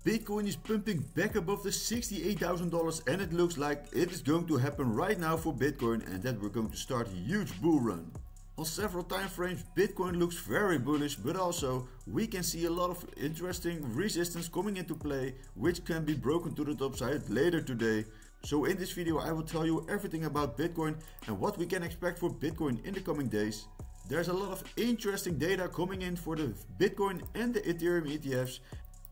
Bitcoin is pumping back above the $68,000 and it looks like it is going to happen right now for Bitcoin and that we're going to start a huge bull run. On several time frames, Bitcoin looks very bullish, but also we can see a lot of interesting resistance coming into play, which can be broken to the top side later today. So in this video I will tell you everything about Bitcoin and what we can expect for Bitcoin in the coming days. There's a lot of interesting data coming in for the Bitcoin and the Ethereum ETFs.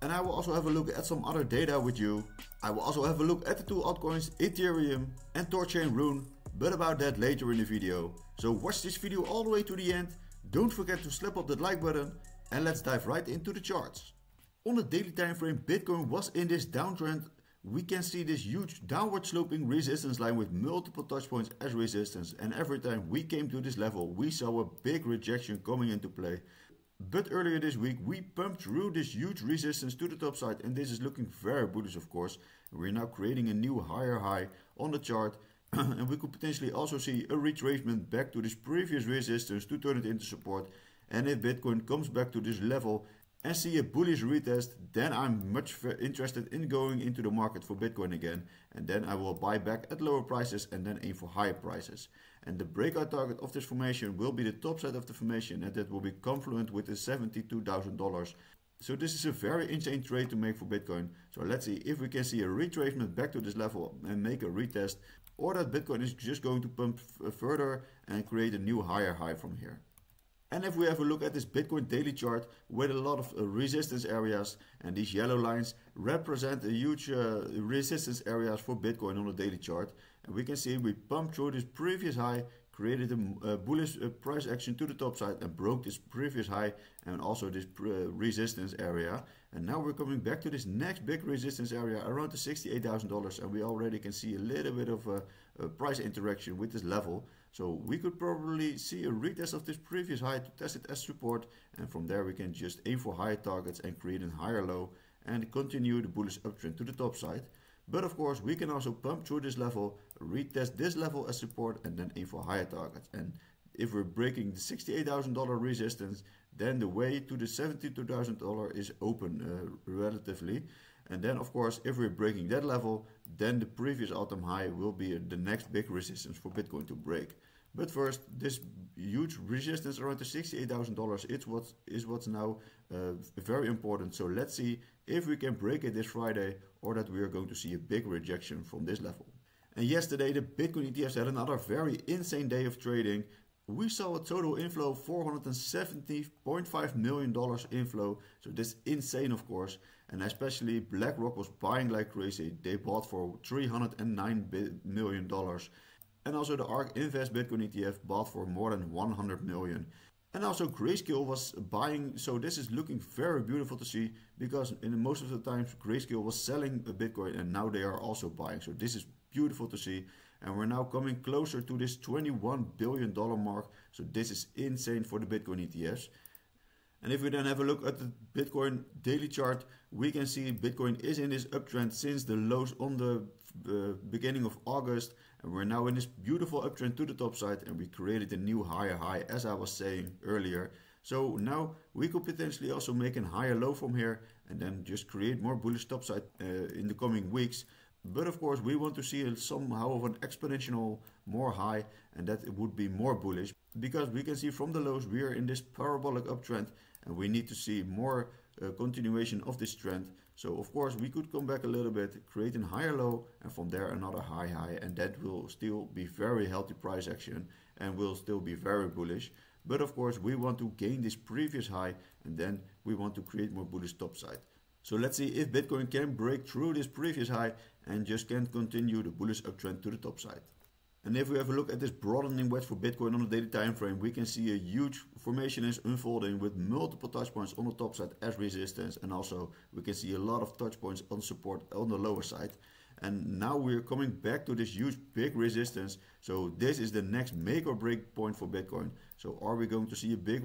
And I will also have a look at some other data with you. I will also have a look at the two altcoins Ethereum and Thorchain RUNE, but about that later in the video. So watch this video all the way to the end. Don't forget to slap up that like button and let's dive right into the charts. On the daily time frame, Bitcoin was in this downtrend. We can see this huge downward sloping resistance line with multiple touch points as resistance, and every time we came to this level we saw a big rejection coming into play. But earlier this week we pumped through this huge resistance to the top side and this is looking very bullish, of course. We're now creating a new higher high on the chart and we could potentially also see a retracement back to this previous resistance to turn it into support. And if Bitcoin comes back to this level and see a bullish retest, then I'm much interested in going into the market for Bitcoin again, and then I will buy back at lower prices and then aim for higher prices. And the breakout target of this formation will be the top side of the formation, and that will be confluent with the $72,000. So this is a very insane trade to make for Bitcoin. So let's see if we can see a retracement back to this level and make a retest, or that Bitcoin is just going to pump further and create a new higher high from here. And if we have a look at this Bitcoin daily chart with a lot of resistance areas, and these yellow lines represent a huge resistance areas for Bitcoin on the daily chart, and we can see we pumped through this previous high, created a bullish price action to the top side and broke this previous high and also this resistance area. And now we're coming back to this next big resistance area around the $68,000, and we already can see a little bit of a price interaction with this level. So we could probably see a retest of this previous high to test it as support, and from there we can just aim for higher targets and create a higher low and continue the bullish uptrend to the top side. But of course we can also pump through this level, retest this level as support and then aim for higher targets. And if we're breaking the $68,000 resistance, then the way to the $72,000 is open relatively. And then of course if we're breaking that level, then the previous all-time high will be the next big resistance for Bitcoin to break. But first, this huge resistance around the $68,000 is what's now very important. So let's see if we can break it this Friday, or that we are going to see a big rejection from this level. And yesterday the Bitcoin ETFs had another very insane day of trading. We saw a total inflow of $470.5 million inflow. So that's insane, of course. And especially BlackRock was buying like crazy. They bought for $309 million. And also the ARK Invest Bitcoin ETF bought for more than 100 million. And also Grayscale was buying, so this is looking very beautiful to see, because in most of the times Grayscale was selling a Bitcoin and now they are also buying. So this is beautiful to see, and we're now coming closer to this $21 billion mark. So this is insane for the Bitcoin ETFs. And if we then have a look at the Bitcoin daily chart, we can see Bitcoin is in this uptrend since the lows on the beginning of August, and we're now in this beautiful uptrend to the top side, and we created a new higher high, as I was saying earlier. So now we could potentially also make a higher low from here and then just create more bullish top side in the coming weeks. But of course we want to see somehow of an exponential more high, and that it would be more bullish, because we can see from the lows we are in this parabolic uptrend and we need to see more continuation of this trend. So of course we could come back a little bit, create a higher low, and from there another high high, and that will still be very healthy price action and will still be very bullish. But of course we want to gain this previous high and then we want to create more bullish top side. So let's see if Bitcoin can break through this previous high and just can continue the bullish uptrend to the top side. And if we have a look at this broadening wedge for Bitcoin on the daily time frame, we can see a huge formation is unfolding with multiple touch points on the top side as resistance, and also we can see a lot of touch points on support on the lower side. And now we're coming back to this huge big resistance. So this is the next make or break point for Bitcoin. So are we going to see a big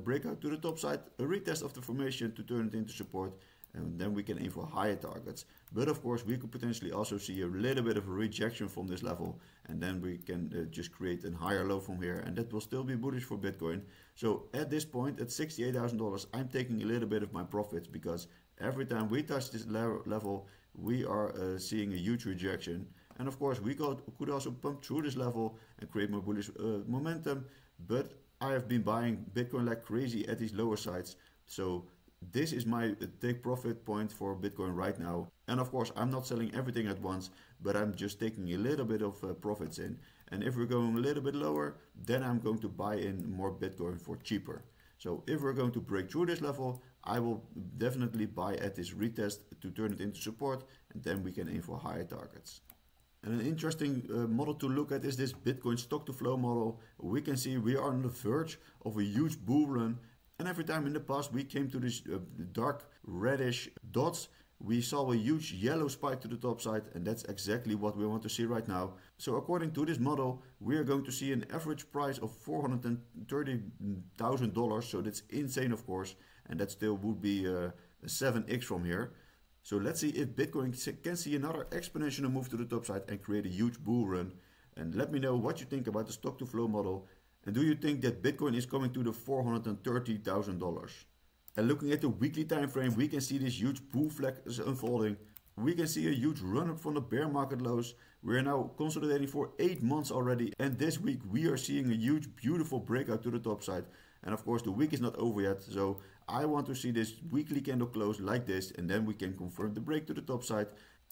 breakout to the top side, a retest of the formation to turn it into support, and then we can aim for higher targets. But of course we could potentially also see a little bit of a rejection from this level, and then we can just create a higher low from here, and that will still be bullish for Bitcoin. So at this point at $68,000 I'm taking a little bit of my profits, because Every time we touch this level, we are seeing a huge rejection. And of course, we could also pump through this level and create more bullish momentum. But I have been buying Bitcoin like crazy at these lower sides. So this is my take profit point for Bitcoin right now. And of course, I'm not selling everything at once, but I'm just taking a little bit of profits in. And if we're going a little bit lower, then I'm going to buy in more Bitcoin for cheaper. So if we're going to break through this level, I will definitely buy at this retest to turn it into support, and then we can aim for higher targets. And an interesting model to look at is this Bitcoin stock to flow model. We can see we are on the verge of a huge bull run, and every time in the past we came to this dark reddish dots, we saw a huge yellow spike to the top side, and that's exactly what we want to see right now. So according to this model, we are going to see an average price of $430,000. So that's insane, of course, and that still would be a 7x from here. So let's see if Bitcoin can see another exponential move to the top side and create a huge bull run. And let me know what you think about the stock to flow model. And do you think that Bitcoin is coming to the $430,000? And looking at the weekly time frame, we can see this huge bull flag is unfolding. We can see a huge run up from the bear market lows. We are now consolidating for 8 months already. And this week we are seeing a huge, beautiful breakout to the top side. And of course the week is not over yet. So I want to see this weekly candle close like this. And then we can confirm the break to the top side.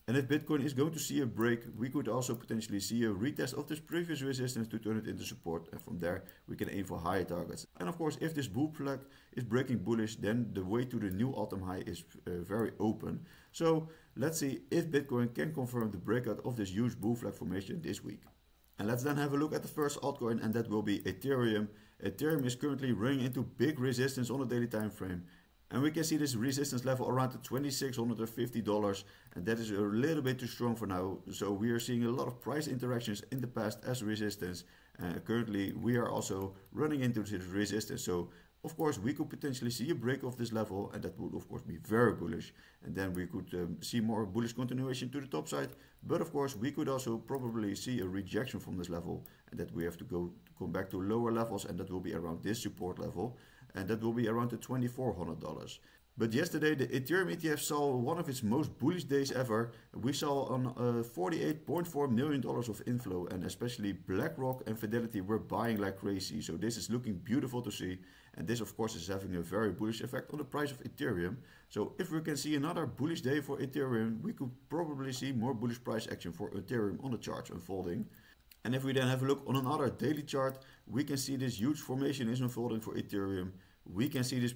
And if Bitcoin is going to see a break, we could also potentially see a retest of this previous resistance to turn it into support. And from there, we can aim for higher targets. And of course, if this bull flag is breaking bullish, then the way to the new all-time high is very open. So let's see if Bitcoin can confirm the breakout of this huge bull flag formation this week. And let's then have a look at the first altcoin, and that will be Ethereum. Ethereum is currently running into big resistance on the daily time frame. And we can see this resistance level around the $2,650, and that is a little bit too strong for now. So we are seeing a lot of price interactions in the past as resistance. Currently we are also running into this resistance. So of course we could potentially see a break of this level, and that would of course be very bullish. And then we could see more bullish continuation to the top side. But of course we could also probably see a rejection from this level, and that we have to come back to lower levels, and that will be around this support level. And that will be around the $2,400. But yesterday the Ethereum ETF saw one of its most bullish days ever. We saw on $48.4 million of inflow, and especially BlackRock and Fidelity were buying like crazy. So this is looking beautiful to see, and this of course is having a very bullish effect on the price of Ethereum. So if we can see another bullish day for Ethereum, we could probably see more bullish price action for Ethereum on the charts unfolding. And if we then have a look on another daily chart, we can see this huge formation is unfolding for Ethereum. We can see this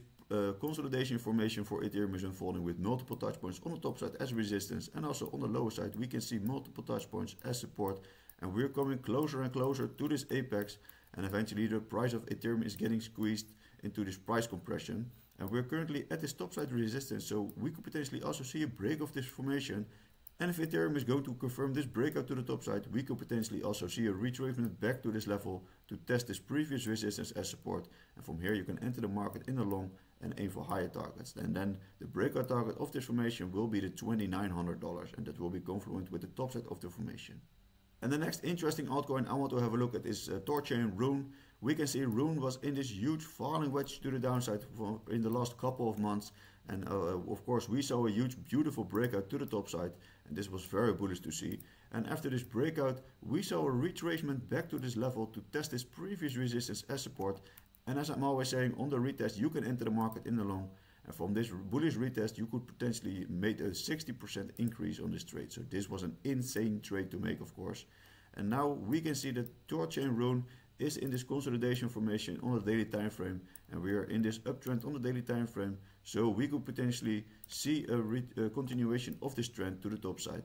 consolidation formation for Ethereum is unfolding with multiple touch points on the top side as resistance, and also on the lower side we can see multiple touch points as support. And we're coming closer and closer to this apex, and eventually the price of Ethereum is getting squeezed into this price compression. And we're currently at this top side resistance, so we could potentially also see a break of this formation. And if Ethereum is going to confirm this breakout to the top side, we could potentially also see a retracement back to this level to test this previous resistance as support. And from here you can enter the market in the long and aim for higher targets. And then the breakout target of this formation will be the $2,900, and that will be confluent with the top side of the formation. And the next interesting altcoin I want to have a look at is Thorchain RUNE. We can see RUNE was in this huge falling wedge to the downside in the last couple of months. And of course we saw a huge beautiful breakout to the top side, and this was very bullish to see. And after this breakout we saw a retracement back to this level to test this previous resistance as support. And as I'm always saying, on the retest you can enter the market in the long, and from this bullish retest you could potentially make a 60% increase on this trade. So this was an insane trade to make, of course. And now we can see that Thorchain RUNE is in this consolidation formation on the daily time frame, and we are in this uptrend on the daily time frame. So we could potentially see a continuation of this trend to the top side.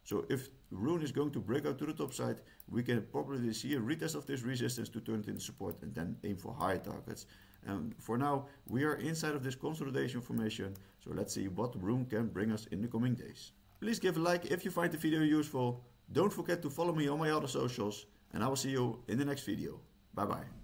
So if RUNE is going to break out to the top side, we can probably see a retest of this resistance to turn it into support, and then aim for higher targets. And for now we are inside of this consolidation formation, so let's see what RUNE can bring us in the coming days. Please give a like if you find the video useful. Don't forget to follow me on my other socials, and I will see you in the next video. Bye bye.